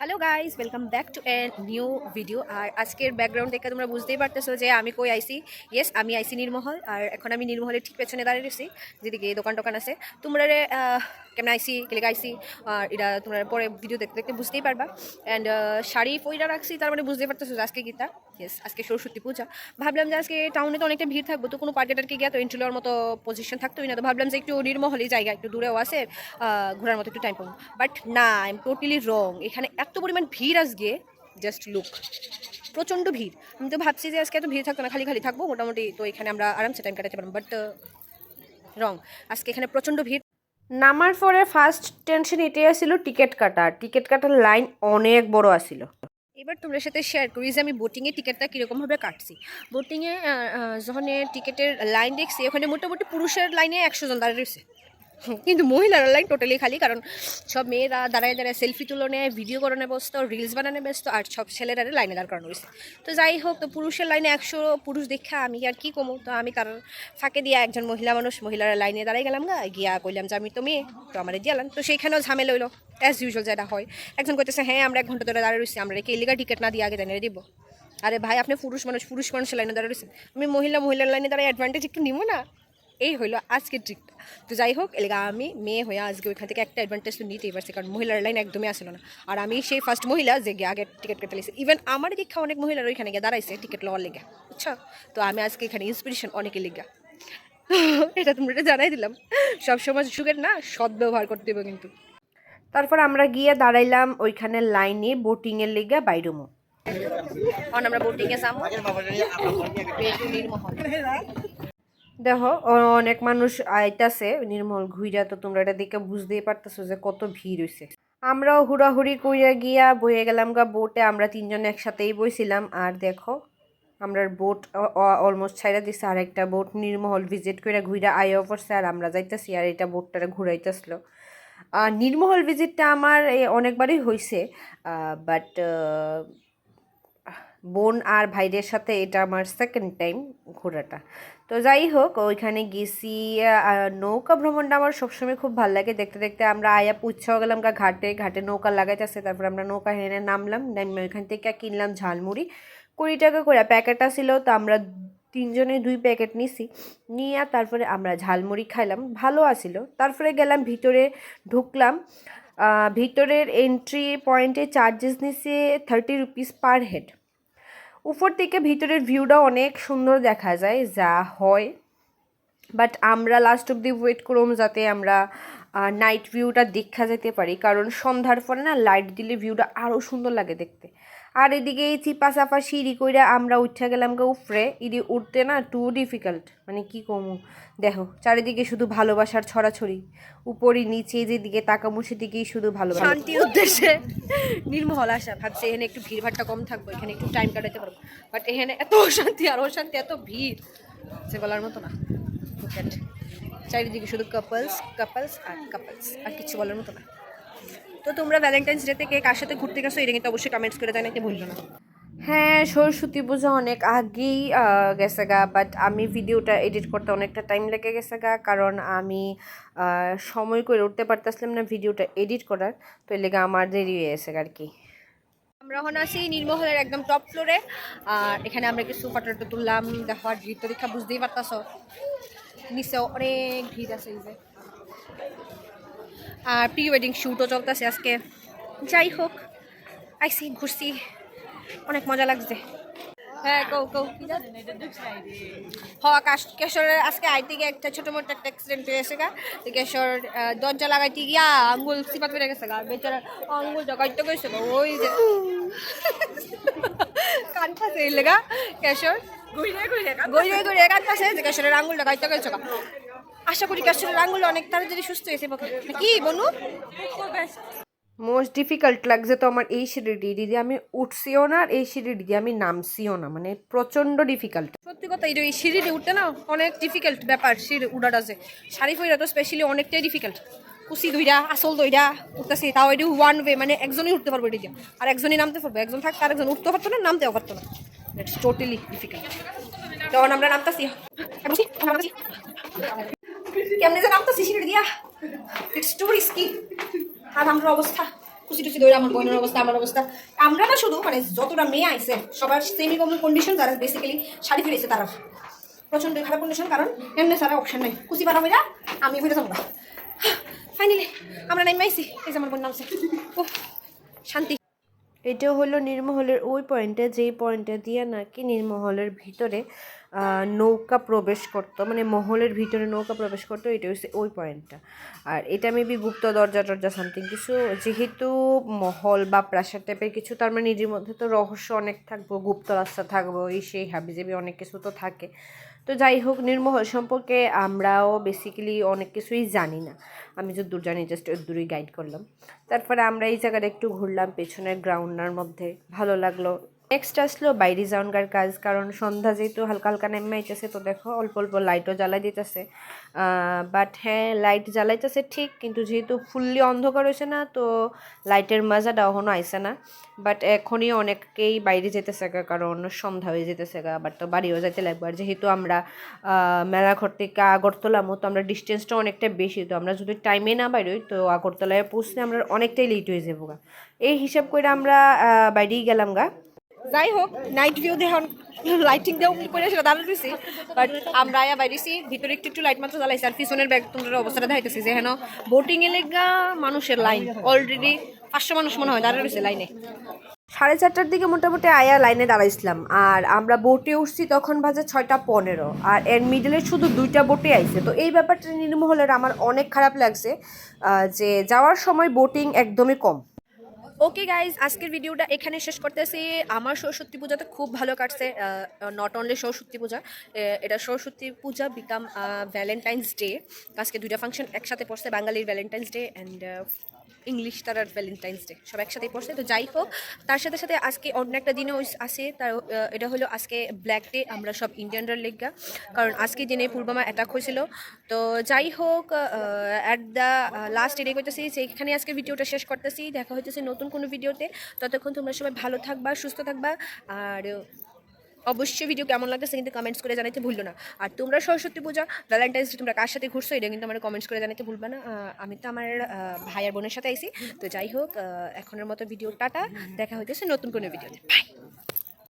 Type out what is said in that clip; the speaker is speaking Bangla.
Hello guys, welcome back to a new video. আর আজকের ব্যাকগ্রাউন্ড দেখে তোমরা বুঝতেই পারতেছো যে আমি কই আইসি। ইয়েস, আমি আইসি নির্মহল। আর এখন আমি নির্মহলের ঠিক পেছনে দাঁড়িয়ে রয়েছি, যেদিকে দোকান টোকান আছে। তোমরা কেমন আইসি, কেলে আইসি, আর এটা তোমরা পরে ভিডিও দেখতে দেখতে বুঝতেই পারবা। অ্যান্ড শাড়ি পইরা রাখছি, তার মানে বুঝতেই পারতেছো যে আজকে গীতা। ইয়েস, আজকে সরস্বতী পূজা। ভাবলাম যে আজকে টাউনে তো অনেকটা ভিড় থাকবো, তো কোনো পার্কে টার্কে গিয়া তো এন্ট্রি লওয়ার মতো পজিশন থাকতোই না। তো ভাবলাম যে একটু নির্মহলই জায়গা, একটু দূরেও আছে, ঘোরার মতো একটু টাইম পাবো। বাট না, আই এম টোটালি রং। এখানে এত পরিমাণ ভিড় আজকে, জাস্ট লুক, প্রচণ্ড ভিড়। আমি তো ভাবছি যে আজকে এত ভিড় থাকতো না, খালি খালি থাকবো মোটামুটি, তো এখানে আমরা আরামসে টাইম কাটাতে পারবো। বাট রং, আজকে এখানে প্রচণ্ড ভিড়। নামার পরে ফার্স্ট টেনশন এটাই আসছিল টিকিট কাটার লাইন অনেক বড় আসছিল। এবার তোমাদের সাথে শেয়ার করি যে আমি বোটিংয়ে টিকিটটা কীরকমভাবে কাটছি। বোটিংয়ে যখন টিকিটের লাইন দেখছি, ওখানে মোটামুটি পুরুষের লাইনে 100 জন দাঁড়িয়ে রয়েছে, কিন্তু মহিলার লাইন টোটালি খালি। কারণ সব মেয়েরা দাঁড়ায় দাঁড়ায় সেলফি তুলনে, ভিডিও করানো ব্যস্ত, রিলস বানানো ব্যস্ত, আর সব ছেলেরা লাইনে দাঁড় করানো হয়েছে। তো যাই হোক, তো পুরুষের লাইনে 100 পুরুষ দেখা আমি আর কি কমো। তো আমি তার ফাঁকে দিয়ে একজন মহিলা মানুষ, মহিলার লাইনে দাঁড়াই গেলাম গিয়া কইলাম যে আমি তো মেয়ে, তো আমার দিয়ালাম। তো সেইখানেও ঝামেলা হইলো, অ্যাজ ইউজুয়াল যেটা হয়। একজন কইতেছে হ্যাঁ আমরা 1 ঘন্টা ধরে দাঁড়িয়ে রয়েছি, আমরা কি এলিগা টিকিট না দিয়ে আগে জানিয়ে দিব? আরে ভাই, আপনি পুরুষ মানুষের লাইনে দাঁড়িয়ে রয়েছেন, আমি মহিলার লাইনে দাঁড়ায় অ্যাডভান্টেজ একটু নিব না? এই হইলো আজকের ট্রিকটা। তো যাই হোক, এলাকা আমি মেয়ে হয়ে আজকে ওইখান থেকে একটা অ্যাডভান্টেজ তো নিতেই পারছি, কারণ মহিলার লাইন একদমই আসলো না। আর আমি সেই ফার্স্ট মহিলা যে গিয়ে আগে টিকিট কেটে লিখছি। ইভেন আমার দীক্ষা অনেক মহিলার ওইখানে গিয়ে দাঁড়াইছে টিকিট লওয়ার লেগে, বুঝছো? তো আমি আজকে এখানে ইন্সপিরেশন অনেকের লেগা। এটা তোমরা এটা জানাই দিলাম, সবসময় সুখের না সৎ ব্যবহার করতে হবে কিন্তু। তারপর আমরা গিয়ে দাঁড়াইলাম ওইখানে লাইনে বোটিংয়ের লেগে বাইরমো। এখন আমরা বোটিংয়ে যাবো। দেখো অনেক মানুষ আইতাছে নির্মল ঘুইরা, তো তোমরা এটা দেখে বুঝতেই পারতেছো যে কত ভিড় হইছে। আমরাও হুড়াহুড়ি কইরা গিয়া বয়ে গেলাম বোটে। আমরা 3 জন একসাথেই বইছিলাম। আর দেখো আমরা বোট অলমোস্ট ছাইরা দিছে, আর একটা বোট নির্মহল ভিজিট করে ঘুইরা আইও পড়ছে, আর আমরা যাইতেছি, আর এটা বোটটারে ঘুরাইতেছিল। নির্মহল ভিজিটটা আমার অনেকবারই হয়েছে, বাট বোন আর ভাইদের সাথে এটা আমার সেকেন্ড টাইম ঘোরাটা। তো যাই হোক, ওইখানে গেছি। নৌকা ভ্রমণটা আমার সবসময় খুব ভালো লাগে। দেখতে দেখতে আমরা আয়া পুচ্ছাও গেলাম ঘাটে নৌকা লাগাইতেছে। তারপর আমরা নৌকা হেনে নামলাম, ওইখান থেকে কিনলাম ঝালমুড়ি। 20 টাকা করে প্যাকেট ছিল, তো আমরা 3 জনে 2 প্যাকেট নিছি। নিয়ে তারপরে আমরা ঝালমুড়ি খাইলাম, ভালো আছিল। তারপরে গেলাম ভিতরে, ঢুকলাম। ভিতরের এন্ট্রি পয়েন্টে চার্জেস নিছে 30 রুপিস পার হেড। উপর থেকে ভিতরের ভিউটা অনেক সুন্দর দেখা যায় যা হয়, বাট আমরা লাস্ট অব্দি ওয়েট করলাম যাতে আমরা নাইট ভিউটা দেখা যেতে পারি, কারণ সন্ধ্যার পরে না লাইট দিলে ভিউটা আরও সুন্দর লাগে দেখতে। আর এদিকে এই চিপা চাপা সিঁড়ি কইরা আমরা উঠে গেলাম উপরে। ইদি উঠতে না টু ডিফিকাল্ট, মানে কি কমু। দেখো চারিদিকে শুধু ভালোবাসার ছড়াছড়ি, উপরে নিচে যেদিকে তাকামু সেদিকেই শুধু ভালোবাসা। শান্তির উদ্দেশ্যে নির্মহল আসা, ভাবছি এখানে একটু ভিড়ভাড়টা কম থাকবো, এখানে একটু টাইম কাটাতে পারবো। বাট এখানে এত অশান্তি আর অশান্তি, এত ভিড় সে বলার মতো না। চারিদিকে শুধু কাপলস আর কিছু বলার মতো না। তো তোমরা ভ্যালেন্টাইন্স ডে থেকে কার সাথে ঘুরতে গেছো এটা কিন্তু অবশ্যই কমেন্টস করে জানাইতে ভুললো না। হ্যাঁ, সরস্বতী পূজা অনেক আগেই গেছে গা, বাট আমি ভিডিওটা এডিট করতে অনেকটা টাইম লেগে গেছে গা, কারণ আমি সময় করে উঠতে পারতেছিলাম না ভিডিওটা এডিট করার, তো এর লেগে আমার দেরি হয়ে গেছে আর কি। আমরা এখন আছি নির্মহলের একদম টপ ফ্লোরে, আর এখানে আমরা কিছু ফটো তুললাম। দেখো আর ভিড় তো দেখা বুঝতেই পারতাছ, নিচে অনেক ভিড় আছে এই যে। আর প্রি ওয়েডিং শ্যুটও চলতেছে আজকে। যাই হোক, আইসি ঘুরছি, অনেক মজা লাগছে। হ্যাঁ কেশরের আজকে আইতে গিয়ে একটা ছোটো মোটো একটা অ্যাক্সিডেন্ট হয়েছে গা। তো কেশর দরজা লাগাইতে গিয়া আঙ্গুল চিপাত বেড়ে গেছে গা, বেচারা আঙ্গুল জগাইতে গেছে গা, ওই যে কানটাছে এলে গা কেশর গইরে কানটাছে যে কেশরের আঙ্গুলটা গাইতে গেছে গা। আশা করি কেশরের আঙ্গুল অনেক তাড়াতাড়ি সুস্থ হয়েছে। কি বনু মোস্ট ডিফিকাল্ট লাগছে তো আমার এই সিঁড়িটি দিয়ে আমি উঠছিও না, আর এই সিঁড়িটি দিয়ে আমি নামছিও না, মানে প্রচণ্ড ডিফিকাল্ট। সত্যি কথা, এই সিঁড়িটি উঠতে না অনেক ডিফিকাল্ট ব্যাপার। সিঁড়ি উঠাটা আছে, শাড়ি ফইরা তো স্পেশালি অনেকটাই ডিফিকাল্ট। কুচি দইরা আসল দইরা উঠতেছি, তাও এটি ওয়ান ওয়ে, মানে একজনই উঠতে পারবো এটি দিয়ে, আর একজনই নামতে পারবো। একজন থাকতে আর একজন উঠতে পারতো না, নামতেও পারতো না। It's totally difficult. তখন আমরা নামতেছি, কেমনি যে নামতেছি সিঁড়ি দিয়া, ইটস টু রিস্কি। আর আমার অবস্থা খুশি টুসি ধরে আমার বোনের অবস্থা আমার অবস্থা আমরা না শুধু মানে যতটা মেয়ে আইছে সবার সেমি কমন কন্ডিশন যারা বেসিক্যালি শাড়ি ফিরেছে তারা প্রচন্ড খারাপ কন্ডিশন কারণ এমনি সারা অপশন নাই খুশি পারা হইরা আমি হইতে যাবো ফাইনালি আমরা নেমে আইছি এই যে আমার বোন নামছে শান্তি। এটা হলো নির্মহলের ওই পয়েন্টে যেই পয়েন্টে দিয়ে নাকি নির্মহলের ভিতরে নৌকা প্রবেশ করতো, মানে মহলের ভিতরে নৌকা প্রবেশ করতো, এটা হচ্ছে ওই পয়েন্টটা। আর এটা মেবি গুপ্ত দরজা টরজা সামথিং কিছু, যেহেতু মহল বা প্রাসাদ টাইপের কিছু, তার মানে নিজের মধ্যে তো রহস্য অনেক থাকবো, গুপ্ত রাস্তা থাকবো, এই সেই হাবিজাবি অনেক কিছু তো থাকে। তো যাই হোক, নির্মহল সম্পর্কে আমরাও বেসিক্যালি অনেক কিছুই জানি না, আমি যতদূর জানি জাস্ট দূরই গাইড করলাম। তারপরে আমরা এই জায়গাটা একটু ঘুরলাম পেছনের গ্রাউন্ডার মধ্যে, ভালো লাগলো। নেক্সট আসলো বাইরে যাওয়ার কাজ, কারণ সন্ধ্যা যেহেতু হালকা হালকা নেমে আইতেছে, তো দেখো অল্প অল্প লাইটও জ্বালাই দিতেছে। বাট হ্যাঁ, লাইট জ্বালাইতেছে ঠিক, কিন্তু যেহেতু ফুললি অন্ধকার হয়েছে না, তো লাইটের মজাটা এখনও আইসে না। বাট এখনই অনেকেই বাইরে যেতেছে কারণ সন্ধ্যা হয়ে যেতেছে বাট তো বাড়িও যেতে লাগবে। আর যেহেতু আমরা মেলাঘর থেকে আগরতলা মতো আমরা ডিস্টেন্সটা অনেকটা বেশি, তো আমরা যদি টাইমে না বাইরোই তো আগরতলায় পৌঁছলে আমরা অনেকটাই লেট হয়ে যাবো এই হিসাব করে আমরা বাইরেই গেলাম যাই হোক, নাইট ভিউ দেখুন, লাইটিং দেওয়া করে সেটা দাঁড়ানো দিয়েছি। বাট আমরা আয়া বাইরেছি, ভিতরে একটু একটু লাইট মাত্র জ্বালাইছি। আর পিছনের ব্যাগ তোমার অবস্থাটা দেখাইতেছি যে হেন বোটিং এ লেগা মানুষের লাইন অলরেডি 500 মানুষ মনে হয় দাঁড়িয়ে রয়েছে লাইনে। 4:30টার দিকে মোটামুটি আয়া লাইনে দাঁড়াইছিলাম, আর আমরা বোটে উঠছি তখন বাজে 6:15, আর এর মিডলে শুধু 2টা বোটে আইছে। তো এই ব্যাপারটা নির্মহলের আমার অনেক খারাপ লাগছে যে যাওয়ার সময় বোটিং একদমই কম। ওকে গাইজ, আজকের ভিডিওটা এখানে শেষ করতেছি। আমার সরস্বতী পূজাতে খুব ভালো কাটছে। নট অনলি সরস্বতী পূজা, এটা সরস্বতী পূজা বিকাম ভ্যালেন্টাইন্স ডে। আজকে 2টা ফাংশন একসাথে পড়ছে, বাঙালির ভ্যালেন্টাইন্স ডে অ্যান্ড ইংলিশ তার ভ্যালেন্টাইন্স ডে, সব একসাথেই পড়ছে। তো যাই হোক, তার সাথে সাথে আজকে অন্য একটা দিনও আছে, তার এটা হলো আজকে ব্ল্যাক ডে, আমরা সব ইন্ডিয়ানরা লেগা, কারণ আজকে দিনে পুলবামা অ্যাটাক হয়েছিল। তো যাই হোক, অ্যাট দ্য লাস্ট এটাই করতেছি যে এখানে আজকে ভিডিওটা শেষ করতেছি। দেখা হইতেছে নতুন কোনো ভিডিওতে, ততক্ষণ তোমরা সবাই ভালো থাকবা, সুস্থ থাকবা। আর অবশ্যই ভিডিও কেমন লাগতেছে কিন্তু কমেন্টস করে জানাতে ভুললো না। আর তোমরা সরস্বতী পূজা ভ্যালেন্টাইন্স ডে তোমরা কার সাথে ঘুরছো এটা কিন্তু আমার কমেন্টস করে জানাতে ভুলবে না। আমি তো আমার ভাই আর বোনের সাথে আইছি। তো যাই হোক, এখনের মতো ভিডিও টাটা, দেখা হইতেছে নতুন কোনো ভিডিওতে, বাই।